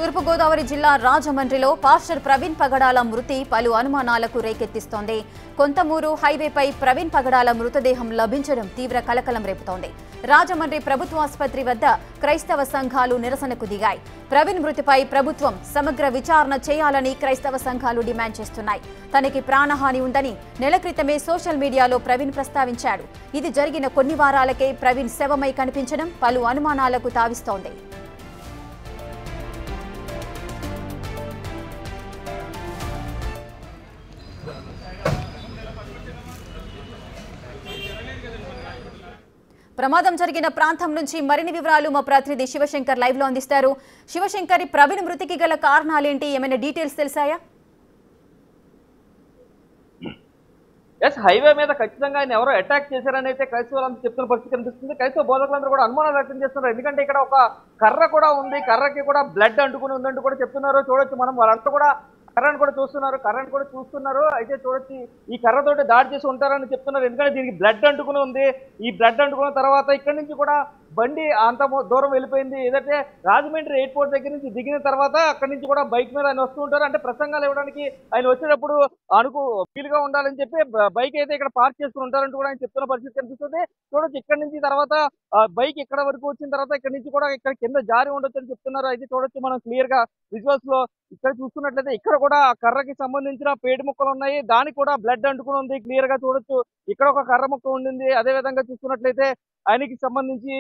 తూర్పుగోదావరి జిల్లా రాజమండ్రిలో పాస్టర్ ప్రవీణ్ పగడాల మృతి పలు అనుమానాలకు రేకెత్తిస్తోంది. కొంతమూరు హైవేపై ప్రవీణ్ పగడాల మృతదేహం లభించడం తీవ్ర కలకలం రేపుతోంది. రాజమండ్రి ప్రభుత్వాసుపత్రి వద్ద క్రైస్తవ సంఘాలు నిరసనకు దిగాయి. ప్రవీణ్ మృతిపై ప్రభుత్వం సమగ్ర విచారణ చేయాలని క్రైస్తవ సంఘాలు డిమాండ్ చేస్తున్నాయి. తనకి ప్రాణహాని ఉందని నెల క్రితమే సోషల్ మీడియాలో ప్రవీణ్ ప్రస్తావించాడు. ఇది జరిగిన కొన్ని వారాలకే ప్రవీణ్ శవమై కనిపించడం పలు అనుమానాలకు తావిస్తోంది. ప్రమాదం జరిగిన ప్రాంతం నుంచి మరిన్ని వివరాలు మా ప్రతినిధి శివశంకర్ లైవ్ లో అందిస్తారు. శివశంకర్, ప్రవీణ్ మృతికి గల కారణాలేంటి? ఏమైనా డీటెయిల్స్ తెలిసాయా? హైవే మీద ఖచ్చితంగా ఆయన ఎవరో అటాక్ చేశారని అయితే క్రైస్తవులంతా చెప్తున్న పరిస్థితి కనిపిస్తుంది. క్రైస్తవ బోధకులందరూ కూడా అనుమానాలు వ్యక్తం చేస్తున్నారు. ఎందుకంటే ఇక్కడ ఒక కర్ర కూడా ఉంది, కర్రకి కూడా బ్లడ్ అంటుకుని ఉందంటూ కూడా చెప్తున్నారు. చూడొచ్చు మనం, వాళ్ళంతా కూడా కర్రను కూడా చూస్తున్నారు. అయితే చూడొచ్చు ఈ కర్రతోటి దాడి చేసి ఉంటారని చెప్తున్నారు. ఎందుకంటే దీనికి బ్లడ్ అంటుకుని ఉంది. ఈ బ్లడ్ అంటుకున్న తర్వాత ఇక్కడి నుంచి కూడా బండి అంత దూరం వెళ్ళిపోయింది. ఏదైతే రాజమండ్రి ఎయిర్పోర్ట్ దగ్గర నుంచి దిగిన తర్వాత అక్కడి నుంచి కూడా బైక్ మీద ఆయన వస్తూ ఉంటారు. అంటే ప్రసంగాలు ఇవ్వడానికి ఆయన వచ్చేటప్పుడు వీలుగా ఉండాలని చెప్పి బైక్ అయితే ఇక్కడ పార్క్ చేసుకుని ఉంటారంటూ కూడా ఆయన చెప్తున్న పరిస్థితి కనిపిస్తుంది. చూడొచ్చు ఇక్కడి నుంచి తర్వాత బైక్ ఇక్కడ వరకు వచ్చిన తర్వాత ఇక్కడ నుంచి కూడా ఇక్కడ కింద జారి ఉండొచ్చు అని చెప్తున్నారు. అయితే చూడొచ్చు మనం క్లియర్ గా విజువల్స్ లో ఇక్కడ చూస్తున్నట్లయితే ఇక్కడ కూడా ఆ కర్రకి సంబంధించిన పేటు ముక్కలు ఉన్నాయి. దానికి కూడా బ్లడ్ అంటుకుని ఉంది. క్లియర్ గా చూడొచ్చు ఇక్కడ ఒక కర్ర ముక్క ఉండింది. అదే విధంగా చూసుకున్నట్లయితే ఆయనకి సంబంధించి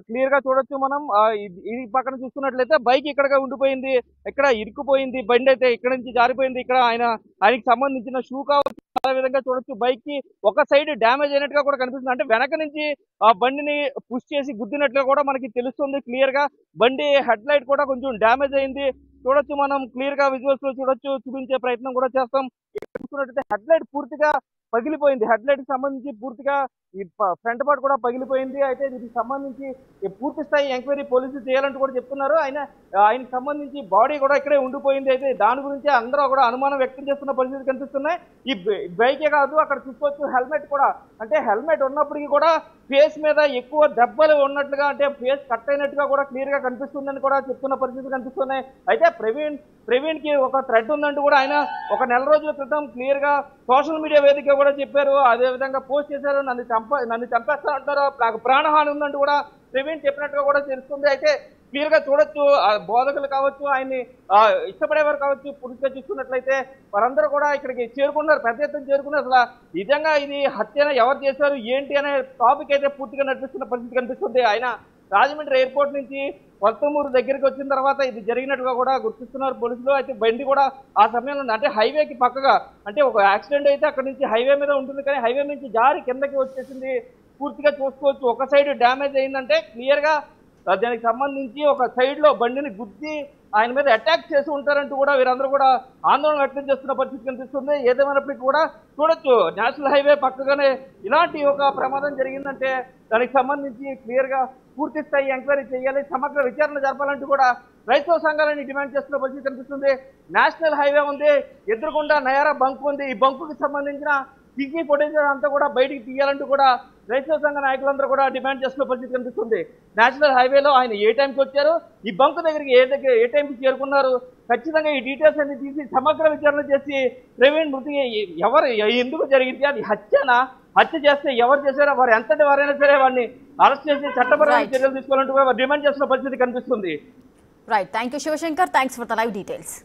క్లియర్ గా చూడొచ్చు మనం. ఈ పక్కన చూసుకున్నట్లయితే బైక్ ఇక్కడ ఉండిపోయింది, ఇక్కడ ఇరుక్కుపోయింది. బండి అయితే ఇక్కడ నుంచి జారిపోయింది. ఇక్కడ ఆయనకి సంబంధించిన షూ కావచ్చు. అదే విధంగా చూడొచ్చు బైక్ కి ఒక సైడ్ డ్యామేజ్ అయినట్టుగా కూడా కనిపిస్తుంది. అంటే వెనక నుంచి ఆ బండిని పుష్ చేసి గుద్దినట్లుగా కూడా మనకి తెలుస్తుంది. క్లియర్ గా బండి హెడ్ లైట్ కూడా కొంచెం డ్యామేజ్ అయింది. చూడొచ్చు మనం క్లియర్ గా విజువల్స్ లో చూపించే ప్రయత్నం కూడా చేస్తాం. చూసుకున్నట్లయితే హెడ్ లైట్ పూర్తిగా పగిలిపోయింది. హెడ్ లైట్ కి సంబంధించి పూర్తిగా ఈ ఫ్రంట్ పార్ట్ కూడా పగిలిపోయింది. అయితే దీనికి సంబంధించి పూర్తి స్థాయి ఎంక్వైరీ పోలీసులు చేయాలంటూ కూడా చెప్తున్నారు. ఆయనకి సంబంధించి బాడీ కూడా ఇక్కడే ఉండిపోయింది. అయితే దాని గురించి అందరూ కూడా అనుమానం వ్యక్తం చేస్తున్న పరిస్థితి కనిపిస్తున్నాయి. ఈ బైకే కాదు, అక్కడ చూసుకోవచ్చు హెల్మెట్ కూడా, అంటే హెల్మెట్ ఉన్నప్పటికీ కూడా ఫేస్ మీద ఎక్కువ దెబ్బలు ఉన్నట్లుగా, అంటే ఫేస్ కట్ అయినట్టుగా కూడా క్లియర్ గా కనిపిస్తుందని కూడా చెప్తున్న పరిస్థితి కనిపిస్తున్నాయి. అయితే ప్రవీణ్ కి ఒక థ్రెడ్ ఉందంటూ కూడా ఆయన ఒక నెల రోజుల క్రితం క్లియర్ గా సోషల్ మీడియా వేదిక కూడా చెప్పారు. అదే విధంగా పోస్ట్ చేశారు. నన్ను చంపేస్తానంటారు, నాకు ప్రాణహాని ఉందంటూ కూడా ప్రవీణ్ చెప్పినట్టుగా కూడా తెలుస్తుంది. అయితే క్లియర్ గా చూడొచ్చు బోధకులు కావచ్చు, ఆయన్ని ఇష్టపడేవారు కావచ్చు, పూర్తిగా చూసుకున్నట్లయితే వారందరూ కూడా ఇక్కడికి చేరుకున్నారు, పెద్ద ఎత్తున చేరుకున్నారు. అసలు నిజంగా ఇది హత్యన ఎవరు చేశారు ఏంటి అనే టాపిక్ అయితే పూర్తిగా నడిపిస్తున్న పరిస్థితి కనిపిస్తుంది. ఆయన రాజమండ్రి ఎయిర్పోర్ట్ నుంచి కొంతమూరు దగ్గరికి వచ్చిన తర్వాత ఇది జరిగినట్టుగా కూడా గుర్తిస్తున్నారు పోలీసులు. అయితే బండి కూడా ఆ సమయంలో అంటే హైవేకి పక్కగా, అంటే ఒక యాక్సిడెంట్ అయితే అక్కడ నుంచి హైవే మీద ఉంటుంది, కానీ హైవే నుంచి జారి కిందకి వచ్చేసింది. పూర్తిగా చూసుకోవచ్చు ఒక సైడ్ డ్యామేజ్ అయిందంటే క్లియర్ గా దానికి సంబంధించి ఒక సైడ్ లో బండిని గుద్ది ఆయన మీద అటాక్ చేసి ఉంటారంటూ కూడా వీరందరూ కూడా ఆందోళన వ్యక్తం చేస్తున్న పరిస్థితి కనిపిస్తుంది. ఏదేమైనప్పటికీ కూడా చూడొచ్చు నేషనల్ హైవే పక్కగానే ఇలాంటి ఒక ప్రమాదం జరిగిందంటే దానికి సంబంధించి క్లియర్ గా పూర్తి స్థాయి ఎంక్వైరీ చేయాలి, సమగ్ర విచారణ జరపాలంటూ కూడా క్రైస్తవ సంఘాలని డిమాండ్ చేస్తున్న పరిస్థితి కనిపిస్తుంది. నేషనల్ హైవే ఉంది, ఎదురుకుండా నయారా బంక్ ఉంది. ఈ బంకుకి సంబంధించిన సీసీ ఫుటేజ్ అంతా కూడా బయటికి తీయాలంటూ కూడా క్రైస్తవ సంఘ నాయకులందరూ కూడా డిమాండ్ చేస్తున్న పరిస్థితి కనిపిస్తుంది. నేషనల్ హైవేలో ఆయన ఏ టైంకి వచ్చారు, ఈ బంకు దగ్గరికి ఏ టైంకి చేరుకున్నారు, ఖచ్చితంగా ఈ డీటెయిల్స్ అన్ని తీసి సమగ్ర విచారణ చేసి ప్రవీణ్ మృతి ఎవరు ఎందుకు జరిగింది, అది హత్య చేస్తే ఎవరు చేశారో వారు ఎంతటి వారైనా సరే వారిని అరెస్ట్ చేసి చట్టపరమైన చర్యలు తీసుకోవాలంటూ కూడా డిమాండ్ చేస్తున్న పరిస్థితి కనిపిస్తుంది. Right, thank you Shivashankar, thanks for the live details.